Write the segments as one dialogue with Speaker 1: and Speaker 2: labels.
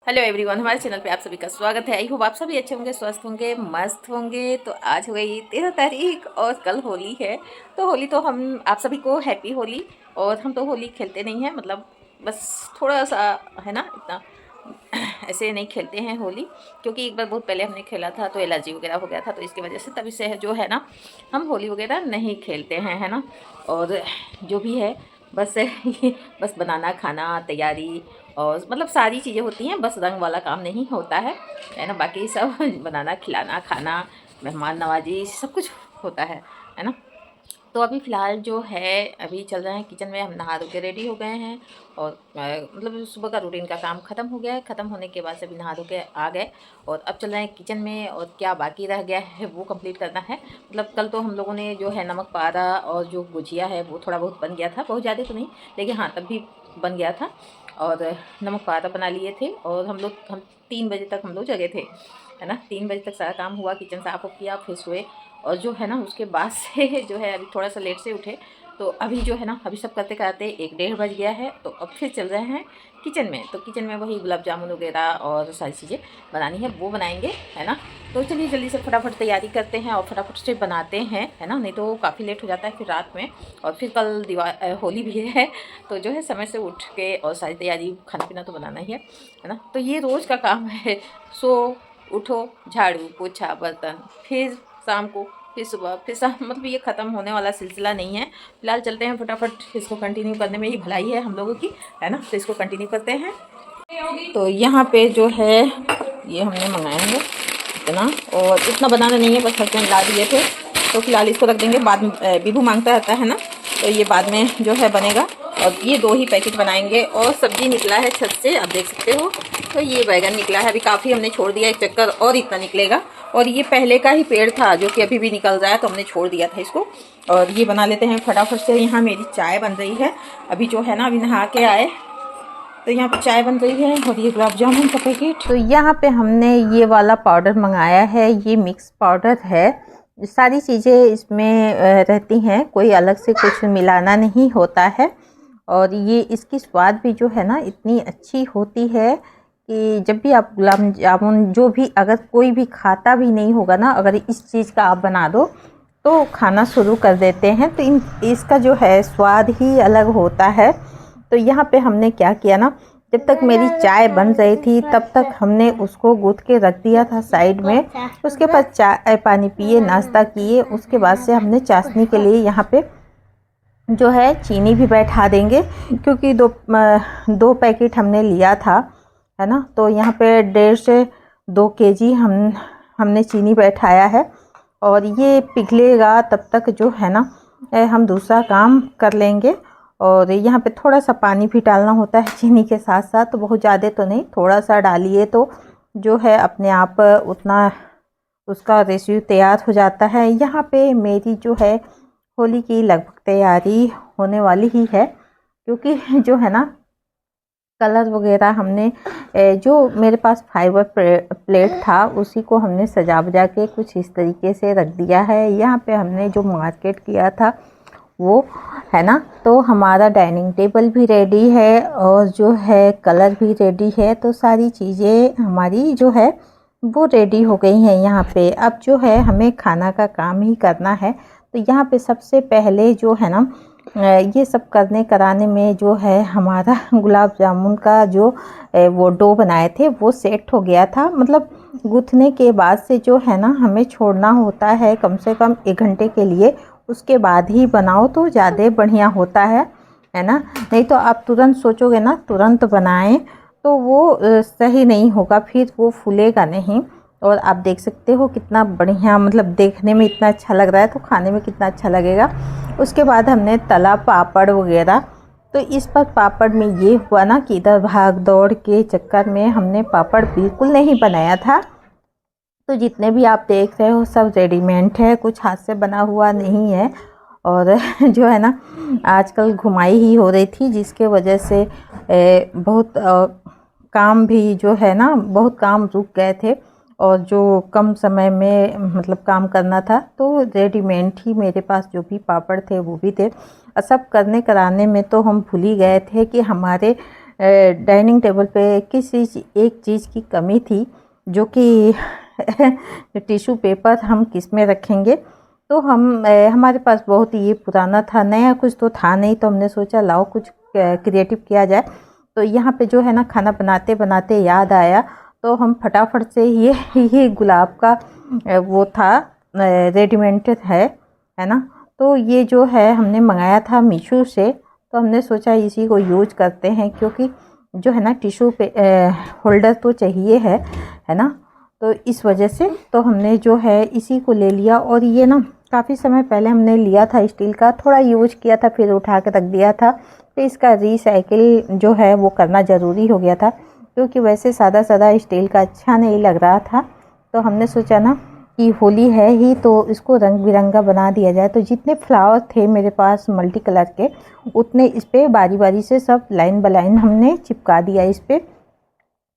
Speaker 1: Hello everyone, हमारे channel पे आप सभी का स्वागत है। आई होप आप सभी अच्छे होंगे, स्वस्थ होंगे, मस्त होंगे। तो आज हो गई 13 तारीख और कल होली है। तो होली तो हम आप सभी को हैप्पी होली। और हम तो होली खेलते नहीं हैं, मतलब बस थोड़ा सा है ना, इतना ऐसे नहीं खेलते हैं होली। क्योंकि एक बार बहुत पहले हमने खेला था तो एलर्जी वगैरह हो गया था, तो इसकी वजह से तभी से जो है ना, हम होली वगैरह नहीं खेलते हैं, है ना। और जो भी है बस ये बस बनाना खाना तैयारी और मतलब सारी चीज़ें होती हैं, बस रंग वाला काम नहीं होता है ना। बाकी सब बनाना खिलाना खाना मेहमान नवाजी सब कुछ होता है ना। तो अभी फ़िलहाल जो है, अभी चल रहे हैं किचन में। हम नहा धो के रेडी हो गए हैं और मतलब सुबह का रूटीन का काम ख़त्म हो गया है। ख़त्म होने के बाद से अभी नहा धो के आ गए और अब चल रहे हैं किचन में। और क्या बाकी रह गया है वो कंप्लीट करना है। मतलब कल तो हम लोगों ने जो है नमक पारा और जो गुजिया है वो थोड़ा बहुत बन गया था, बहुत ज़्यादा तो नहीं, लेकिन हाँ तब भी बन गया था। और नमक पारा बना लिए थे और हम 3 बजे तक हम लोग जगे थे, है ना। 3 बजे तक सारा काम हुआ, किचन साफ किया, फिर सोए। और जो है ना उसके बाद से जो है अभी थोड़ा सा लेट से उठे। तो अभी जो है ना, अभी सब करते करते 1 डेढ़ बज गया है। तो अब फिर चल रहे हैं किचन में। तो किचन में वही गुलाब जामुन वगैरह और सारी चीज़ें बनानी है, वो बनाएंगे, है ना। तो चलिए जल्दी से फटाफट तैयारी करते हैं और फटाफट से बनाते हैं, है ना। नहीं तो काफ़ी लेट हो जाता है फिर रात में। और फिर कल होली भी है। तो जो है समय से उठ के और सारी तैयारी, खाना पीना तो बनाना ही है ना। तो ये रोज़ का काम है। सो उठो, झाड़ू पोछा बर्तन, फिर शाम को, फिर सुबह, फिर शाम, मतलब ये ख़त्म होने वाला सिलसिला नहीं है। फिलहाल चलते हैं फटाफट, इसको कंटिन्यू करने में ही भलाई है हम लोगों की, है ना। तो इसको कंटिन्यू करते हैं। तो यहाँ पे जो है ये हमने मंगाया है इतना, और इतना बनाना नहीं है, बस हस्बैंड ला दिए थे। तो फिलहाल इसको रख देंगे, बाद में बिभू मांगता रहता है ना, तो ये बाद में जो है बनेगा। और ये 2 ही पैकेट बनाएंगे। और सब्जी निकला है छत से, आप देख सकते हो। तो ये बैगन निकला है, अभी काफ़ी हमने छोड़ दिया एक चक्कर, और इतना निकलेगा। और ये पहले का ही पेड़ था जो कि अभी भी निकल रहा है, तो हमने छोड़ दिया था इसको। और ये बना लेते हैं फटाफट से। यहाँ मेरी चाय बन रही है अभी, जो है ना, अभी नहा के आए तो यहाँ पे चाय बन रही है। और ये गुलाब जामुन का पैकेट। तो यहाँ पे हमने ये वाला पाउडर मंगाया है, ये मिक्स पाउडर है। सारी चीज़ें इसमें रहती हैं, कोई अलग से कुछ मिलाना नहीं होता है। और ये इसकी स्वाद भी जो है ना इतनी अच्छी होती है कि जब भी आप गुलाब जामुन, जो भी अगर कोई भी खाता भी नहीं होगा ना, अगर इस चीज़ का आप बना दो तो खाना शुरू कर देते हैं। तो इसका जो है स्वाद ही अलग होता है। तो यहाँ पे हमने क्या किया ना, जब तक मेरी चाय बन रही थी तब तक हमने उसको गूँथ के रख दिया था साइड में। उसके बाद चाय पानी पिए, नाश्ता किए। उसके बाद से हमने चाशनी के लिए यहाँ पे जो है चीनी भी बैठा देंगे, क्योंकि 2 पैकेट हमने लिया था, है ना। तो यहाँ पे 1.5 से 2 kg हमने चीनी बैठाया है। और ये पिघलेगा तब तक जो है ना हम दूसरा काम कर लेंगे। और यहाँ पे थोड़ा सा पानी भी डालना होता है चीनी के साथ साथ, तो बहुत ज़्यादा तो नहीं, थोड़ा सा डालिए तो जो है अपने आप उतना उसका रेसिपी तैयार हो जाता है। यहाँ पे मेरी जो है होली की लगभग तैयारी होने वाली ही है, क्योंकि जो है ना कलर वगैरह हमने जो मेरे पास फाइबर प्लेट था उसी को हमने सजा बजा के कुछ इस तरीके से रख दिया है। यहाँ पे हमने जो मार्केट किया था वो, है ना। तो हमारा डाइनिंग टेबल भी रेडी है और जो है कलर भी रेडी है। तो सारी चीज़ें हमारी जो है वो रेडी हो गई हैं यहाँ पे। अब जो है हमें खाना का काम ही करना है। तो यहाँ पे सबसे पहले जो है ना ये सब करने कराने में जो है हमारा गुलाब जामुन का जो वो डो बनाए थे वो सेट हो गया था। मतलब गूँथने के बाद से जो है ना हमें छोड़ना होता है कम से कम 1 घंटे के लिए, उसके बाद ही बनाओ तो ज़्यादा बढ़िया होता है ना। नहीं तो आप तुरंत सोचोगे ना तुरंत बनाएं तो वो सही नहीं होगा, फिर वो फूलेगा नहीं। और आप देख सकते हो कितना बढ़िया, मतलब देखने में इतना अच्छा लग रहा है तो खाने में कितना अच्छा लगेगा। उसके बाद हमने तला पापड़ वगैरह। तो इस पर पापड़ में ये हुआ ना कि इधर भाग दौड़ के चक्कर में हमने पापड़ बिल्कुल नहीं बनाया था। तो जितने भी आप देख रहे हो सब रेडीमेड है, कुछ हाथ से बना हुआ नहीं है। और जो है ना आजकल घुमाई ही हो रही थी, जिसके वजह से बहुत काम भी जो है ना, बहुत काम रुक गए थे। और जो कम समय में मतलब काम करना था तो रेडीमेड ही मेरे पास जो भी पापड़ थे वो भी थे। और सब करने कराने में तो हम भूल ही गए थे कि हमारे डाइनिंग टेबल पे किसी एक चीज़ की कमी थी, जो कि टिश्यू पेपर हम किस में रखेंगे। तो हमारे पास बहुत ये पुराना था, नया कुछ तो था नहीं, तो हमने सोचा लाओ कुछ क्रिएटिव किया जाए। तो यहाँ पे जो है ना, खाना बनाते बनाते याद आया, तो हम फटाफट से ये गुलाब का वो था, रेडीमेड है ना। तो ये जो है हमने मंगाया था मीशो से, तो हमने सोचा इसी को यूज करते हैं, क्योंकि जो है ना टिश्यू पे होल्डर तो चाहिए है ना। तो इस वजह से तो हमने जो है इसी को ले लिया। और ये ना काफ़ी समय पहले हमने लिया था स्टील का, थोड़ा यूज किया था फिर उठा के रख दिया था। तो इसका रिसाइकिल जो है वो करना ज़रूरी हो गया था, क्योंकि वैसे सादा सादा स्टील का अच्छा नहीं लग रहा था। तो हमने सोचा ना कि होली है ही तो इसको रंग बिरंगा बना दिया जाए। तो जितने फ्लावर थे मेरे पास मल्टी कलर के, उतने इस पर बारी बारी से सब लाइन बाय लाइन हमने चिपका दिया। इस पर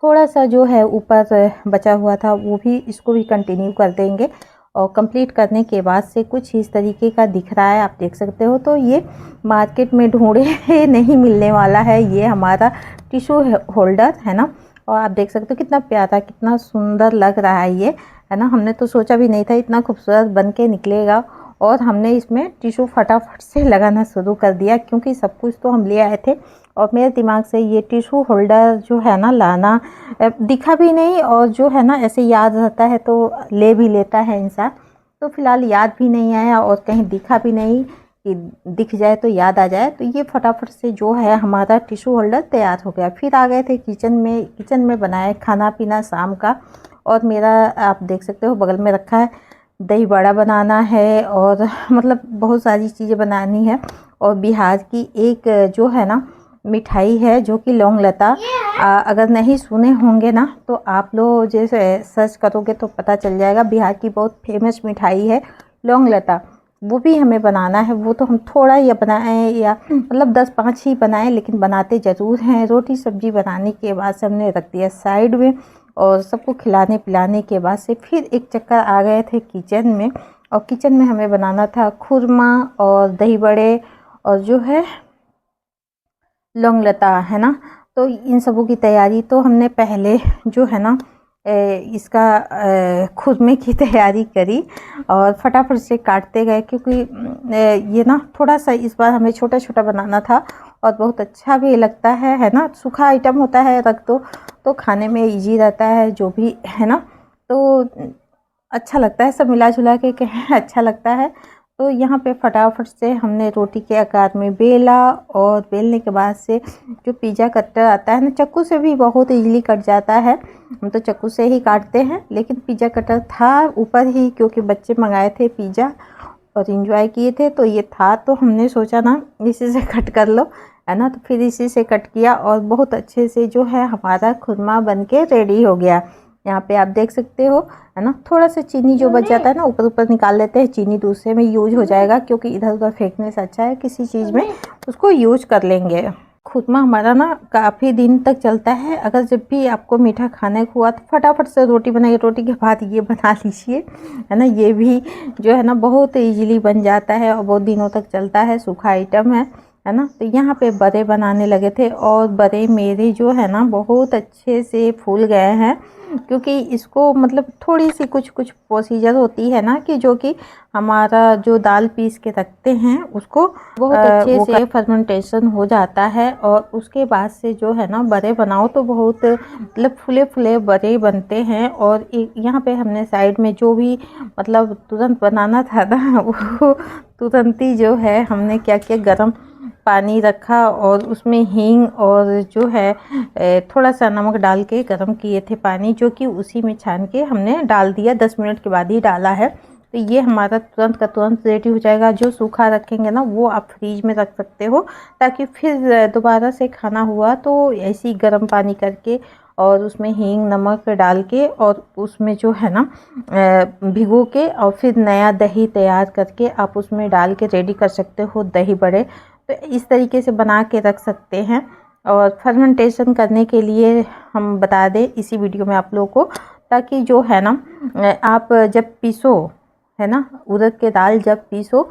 Speaker 1: थोड़ा सा जो है ऊपर बचा हुआ था वो भी, इसको भी कंटिन्यू कर देंगे। और कंप्लीट करने के बाद से कुछ इस तरीके का दिख रहा है, आप देख सकते हो। तो ये मार्केट में ढूंढे नहीं मिलने वाला है, ये हमारा टिश्यू होल्डर है ना। और आप देख सकते हो कितना प्यारा, कितना सुंदर लग रहा है ये, है ना। हमने तो सोचा भी नहीं था इतना खूबसूरत बन के निकलेगा। और हमने इसमें टिश्यू फटाफट से लगाना शुरू कर दिया, क्योंकि सब कुछ तो हम ले आए थे। और मेरे दिमाग से ये टिश्यू होल्डर जो है ना लाना दिखा भी नहीं, और जो है ना ऐसे याद रहता है तो ले भी लेता है इंसान। तो फिलहाल याद भी नहीं आया और कहीं दिखा भी नहीं कि दिख जाए तो याद आ जाए। तो ये फटाफट से जो है हमारा टिश्यू होल्डर तैयार हो गया। फिर आ गए थे किचन में बनाए खाना पीना शाम का। और मेरा आप देख सकते हो बगल में रखा है, दही बड़ा बनाना है, और मतलब बहुत सारी चीज़ें बनानी है। और बिहार की एक जो है ना मिठाई है जो कि लौंग लता, अगर नहीं सुने होंगे ना तो आप लोग जैसे सर्च करोगे तो पता चल जाएगा। बिहार की बहुत फेमस मिठाई है लौंग लता, वो भी हमें बनाना है। वो तो हम थोड़ा ही बनाएं या मतलब 10-5 ही बनाएं, लेकिन बनाते ज़रूर हैं। रोटी सब्जी बनाने के बाद से हमने रख दिया साइड में, और सबको खिलाने पिलाने के बाद से फिर एक चक्कर आ गए थे किचन में। और किचन में हमें बनाना था खुरमा और दही बड़े और जो है लौंग लता, है ना। तो इन सबों की तैयारी तो हमने पहले जो है ना इसका खुरमे की तैयारी करी, और फटाफट से काटते गए, क्योंकि ये ना थोड़ा सा इस बार हमें छोटा छोटा बनाना था। और बहुत अच्छा भी लगता है ना। सूखा आइटम होता है, रख दो तो खाने में इजी रहता है, जो भी है ना। तो अच्छा लगता है, सब मिला जुला के कहें अच्छा लगता है। तो यहाँ पे फटाफट से हमने रोटी के आकार में बेला, और बेलने के बाद से जो पिज़्ज़ा कटर आता है ना, चाकू से भी बहुत इजीली कट जाता है। हम तो चाकू से ही काटते हैं, लेकिन पिज़्ज़ा कटर था ऊपर ही, क्योंकि बच्चे मंगाए थे पिज़्ज़ा और इंजॉय किए थे, तो ये था। तो हमने सोचा ना इसी से कट कर लो, है ना। तो फिर इसी से कट किया, और बहुत अच्छे से जो है हमारा खुरमा बन के रेडी हो गया। यहाँ पे आप देख सकते हो, है ना। थोड़ा सा चीनी जो बच जाता है ना ऊपर ऊपर निकाल लेते हैं, चीनी दूसरे में यूज हो जाएगा, क्योंकि इधर उधर फेंकने से अच्छा है किसी चीज़ में उसको यूज कर लेंगे। खुरमा हमारा ना काफ़ी दिन तक चलता है। अगर जब भी आपको मीठा खाने को हुआ तो फटाफट से रोटी बनाइए, रोटी के बाद ये बना लीजिए, है ना। ये भी जो है ना बहुत इजीली बन जाता है और बहुत दिनों तक चलता है, सूखा आइटम है ना। तो यहाँ पे बड़े बनाने लगे थे, और बड़े मेरे जो है ना बहुत अच्छे से फूल गए हैं, क्योंकि इसको मतलब थोड़ी सी कुछ प्रोसीजर होती है ना, कि जो कि हमारा जो दाल पीस के रखते हैं उसको बहुत अच्छे से फर्मेंटेशन हो जाता है। और उसके बाद से जो है ना बड़े बनाओ तो बहुत मतलब फूले फूले बड़े बनते हैं। और यहाँ पे हमने साइड में जो भी मतलब तुरंत बनाना था ना वो तुरंत ही जो है हमने क्या किया, गरम पानी रखा और उसमें हींग और जो है थोड़ा सा नमक डाल के गरम किए थे पानी, जो कि उसी में छान के हमने डाल दिया। 10 मिनट के बाद ही डाला है। तो ये हमारा तुरंत का तुरंत रेडी हो जाएगा। जो सूखा रखेंगे ना वो आप फ्रीज में रख सकते हो, ताकि फिर दोबारा से खाना हुआ तो ऐसे ही गर्म पानी करके और उसमें हींग नमक डाल के और उसमें जो है ना भिगो के और फिर नया दही तैयार करके आप उसमें डाल के रेडी कर सकते हो दही बड़े। तो इस तरीके से बना के रख सकते हैं। और फर्मेंटेशन करने के लिए हम बता दें इसी वीडियो में आप लोगों को, ताकि जो है ना आप जब पीसो, है ना, उड़द के दाल जब पीसो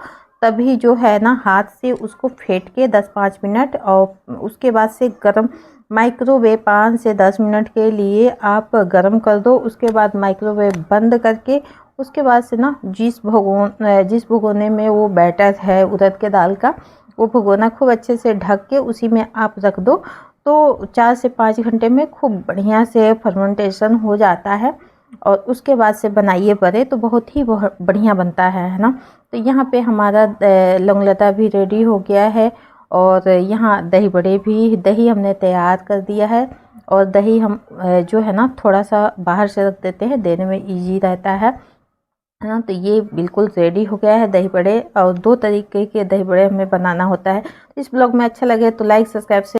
Speaker 1: तभी जो है ना हाथ से उसको फेंट के 10-5 मिनट और उसके बाद से गरम माइक्रोवेव 5 से 10 मिनट के लिए आप गरम कर दो। उसके बाद माइक्रोवेव बंद करके उसके बाद से ना जिस भगोने में वो बैटर है उड़द के दाल का, वो भगोना खूब अच्छे से ढक के उसी में आप रख दो। तो 4 से 5 घंटे में खूब बढ़िया से फर्मेंटेशन हो जाता है और उसके बाद से बनाइए बड़े, तो बहुत ही बढ़िया बनता है ना। तो यहाँ पे हमारा लौंगलता भी रेडी हो गया है और यहाँ दही हमने तैयार कर दिया है। और दही हम जो है ना थोड़ा सा बाहर से रख देते हैं, देने में इजी रहता है ना। तो ये बिल्कुल रेडी हो गया है दही बड़े, और 2 तरीके के दही बड़े हमें बनाना होता है। इस ब्लॉग में अच्छा लगे तो लाइक सब्सक्राइब से